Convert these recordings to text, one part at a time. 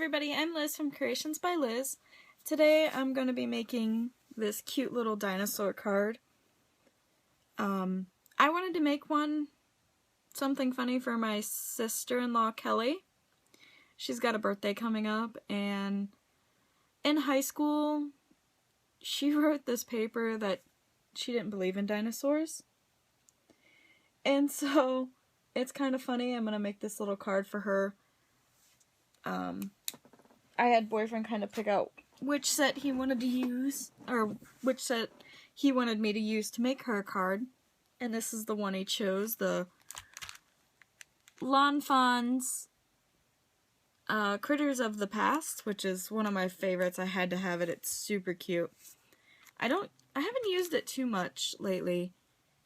everybody, I'm Liz from Creations by Liz. Today I'm going to be making this cute little dinosaur card. I wanted to make something funny for my sister-in-law Kelly. She's got a birthday coming up, and in high school she wrote this paper that she didn't believe in dinosaurs. And so it's kind of funny. I'm going to make this little card for her. I had boyfriend kind of pick out which set he wanted to use, or which set he wanted me to use to make her a card. And this is the one he chose, the Lawn Fawn's Critters of the Past, which is one of my favorites. I had to have it. It's super cute. I haven't used it too much lately.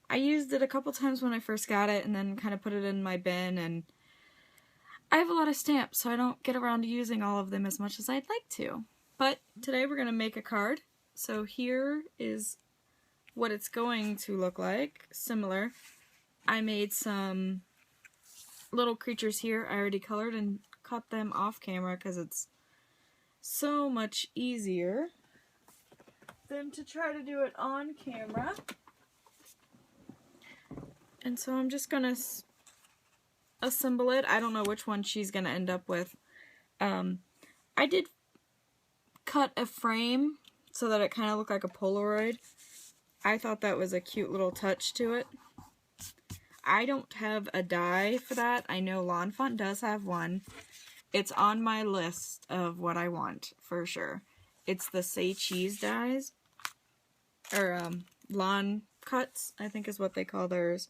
I used it a couple times when I first got it and then kind of put it in my bin, and I have a lot of stamps, so I don't get around to using all of them as much as I'd like to. But today we're going to make a card. So here is what it's going to look like. Similar. I made some little creatures here. I already colored and cut them off camera because it's so much easier than to try to do it on camera. And so I'm just going to assemble it. I don't know which one she's going to end up with. I did cut a frame so that it kind of looked like a Polaroid. I thought that was a cute little touch to it. I don't have a die for that. I know Lawn Fawn does have one. It's on my list of what I want, for sure. It's the Say Cheese dies. Or, lawn cuts, I think is what they call theirs.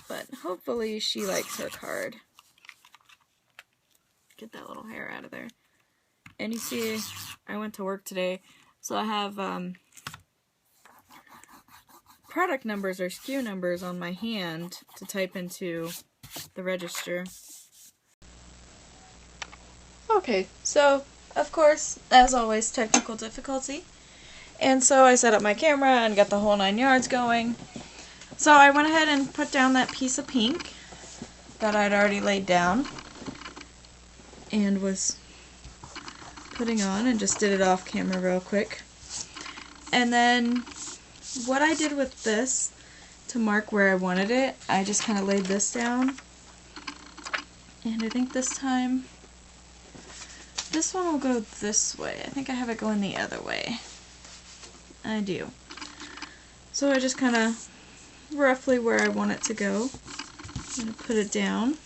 But hopefully she likes her card. Get that little hair out of there. And you see, I went to work today, so I have product numbers or SKU numbers on my hand to type into the register. Okay, so of course, as always, technical difficulty. And so I set up my camera and got the whole 9 yards going. So I went ahead and put down that piece of pink that I'd already laid down and was putting on, and just did it off camera real quick. And then what I did with this to mark where I wanted it, I just kind of laid this down. And I think this time, this one will go this way. I think I have it going the other way. I do. So I just kind of roughly where I want it to go. I'm going to put it down.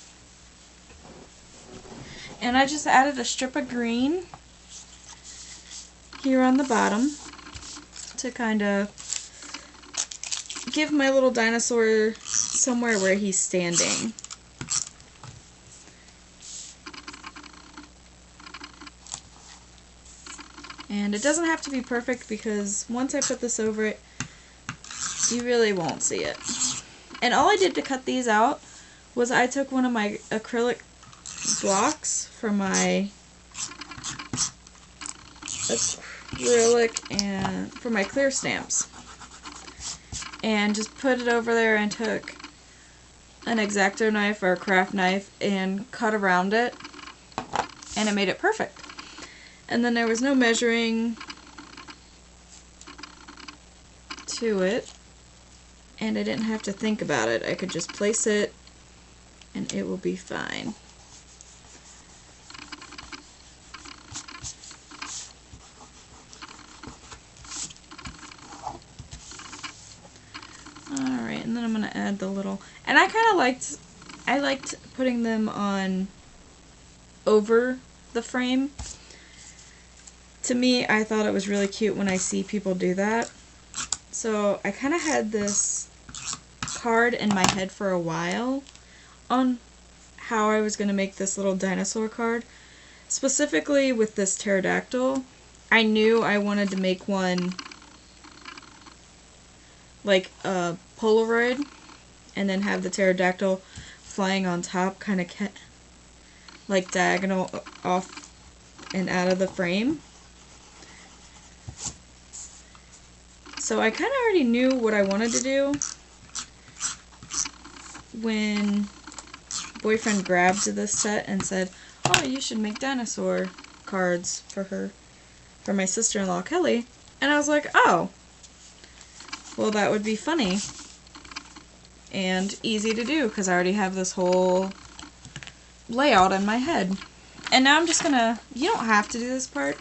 And I just added a strip of green here on the bottom to kind of give my little dinosaur somewhere where he's standing. And it doesn't have to be perfect, because once I put this over it, you really won't see it. And all I did to cut these out was I took one of my acrylic blocks from my clear stamps, and just put it over there and took an X-Acto knife or a craft knife and cut around it, and it made it perfect. And then there was no measuring to it, and I didn't have to think about it. I could just place it and it will be fine. Alright, and then I'm going to add the little, and I kind of liked putting them on over the frame. To me, I thought it was really cute when I see people do that. So I kind of had this card in my head for a while on how I was going to make this little dinosaur card. Specifically with this pterodactyl, I knew I wanted to make one like a Polaroid, and then have the pterodactyl flying on top, kind of like diagonal off and out of the frame. So I kind of already knew what I wanted to do when boyfriend grabbed this set and said, oh, you should make dinosaur cards for my sister-in-law Kelly. And I was like, oh, well, that would be funny and easy to do because I already have this whole layout in my head. And now I'm just gonna, you don't have to do this part.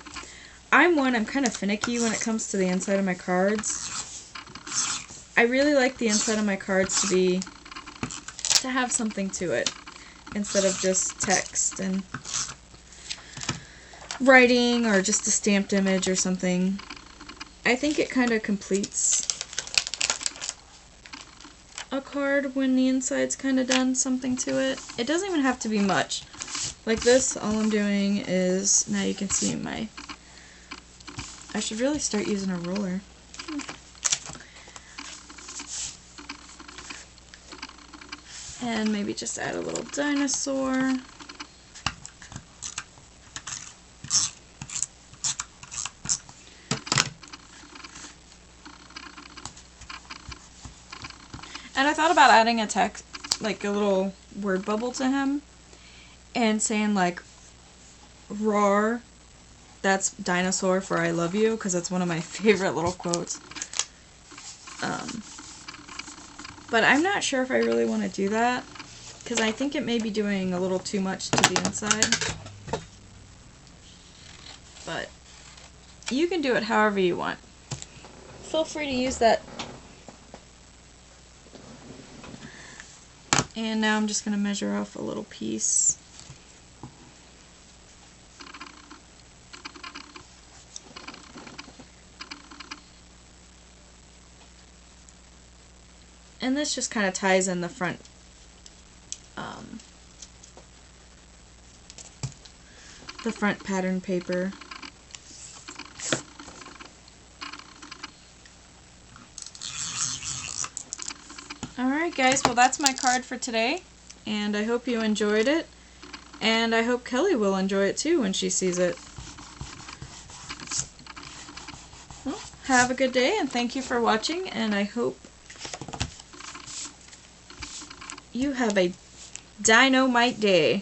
I'm kind of finicky when it comes to the inside of my cards. I really like the inside of my cards to have something to it instead of just text and writing or just a stamped image or something. I think it kind of completes a card when the inside's kind of done something to it. It doesn't even have to be much. Like this, all I'm doing is, now you can see I should really start using a roller. And maybe just add a little dinosaur. And I thought about adding a text, like a little word bubble to him, and saying like, roar, that's dinosaur for I love you, because it's one of my favorite little quotes. But I'm not sure if I really want to do that, because I think it may be doing a little too much to the inside. But you can do it however you want. Feel free to use that. And now I'm just going to measure off a little piece. And this just kind of ties in the front pattern paper. Alright guys, well that's my card for today, and I hope you enjoyed it, and I hope Kelly will enjoy it too when she sees it. Well, have a good day, and thank you for watching, and I hope you have a Dino-mite day.